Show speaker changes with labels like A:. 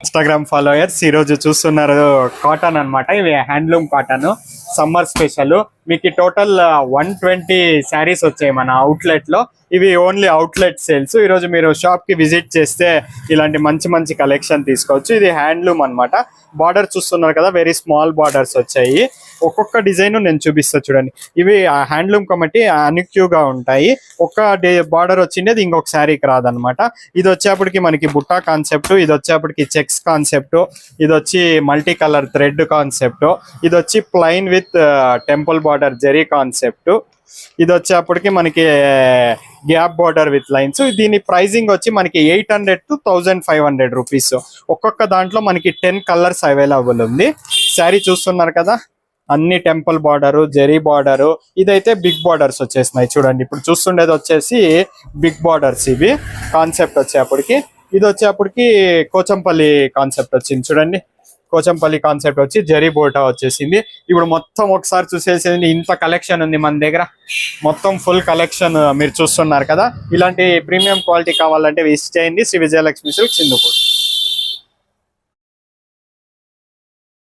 A: Instagram followers ఈ రోజు చూస్తున్నారు కాటన్ అన్నమాట. ఇవి హ్యాండ్లూమ్ కాటన్ సమ్మర్ స్పెషల్. మీకు టోటల్ 120 శారీస్ వచ్చాయి మన అవుట్లెట్ లో. ఇవి ఓన్లీ అవుట్లెట్ సేల్స్. ఈ రోజు మీరు షాప్ కి విజిట్ చేస్తే ఇలాంటి మంచి మంచి కలెక్షన్ తీసుకోవచ్చు. ఇది హ్యాండ్లూమ్ అన్నమాట. బార్డర్ చూస్తున్నారు కదా, వెరీ స్మాల్ బార్డర్స్ వచ్చాయి. ఒక్కొక్క డిజైన్ నేను చూపిస్తా చూడండి. ఇవి హ్యాండ్లూమ్ కాబట్టి అన్క్యూగా ఉంటాయి. ఒక్క బార్డర్ వచ్చింది ఇంకొక శారీకి రాదనమాట. ఇది వచ్చేప్పటికి మనకి బుట్టా కాన్సెప్ట్, ఇది వచ్చేప్పటికి చెక్స్ కాన్సెప్ట్, ఇది వచ్చి మల్టీ కలర్ థ్రెడ్ కాన్సెప్ట్, ఇది వచ్చి plain with temple border zari concept, ఇది వచ్చేప్పటికి మనకి గ్యాప్ బార్డర్ విత్ లైన్స్. దీని ప్రైజింగ్ వచ్చి మనకి 800 to 1500 రూపీస్. ఒక్కొక్క దాంట్లో మనకి 10 కలర్స్ అవైలబుల్ ఉంది. శారీ చూస్తున్నారు కదా, అన్ని టెంపుల్ బార్డరు, జెరీ బార్డరు. ఇదైతే బిగ్ బార్డర్స్ వచ్చేసినాయి చూడండి. ఇప్పుడు చూస్తుండేది వచ్చేసి బిగ్ బార్డర్స్. ఇవి కాన్సెప్ట్ వచ్చేప్పటికి, ఇది వచ్చేప్పటికి కోచంపల్లి కాన్సెప్ట్ వచ్చింది చూడండి. కోచంపల్లి కాన్సెప్ట్ వచ్చి జెరీ బోటా వచ్చేసింది. ఇప్పుడు మొత్తం ఒకసారి చూసేసింది. ఇంత కలెక్షన్ ఉంది మన దగ్గర, మొత్తం ఫుల్ కలెక్షన్ మీరు చూస్తున్నారు కదా. ఇలాంటి ప్రీమియం క్వాలిటీ కావాలంటే విజిట్ చేయండి శ్రీ విజయలక్ష్మి సిల్క్స్ హిందూపూర్.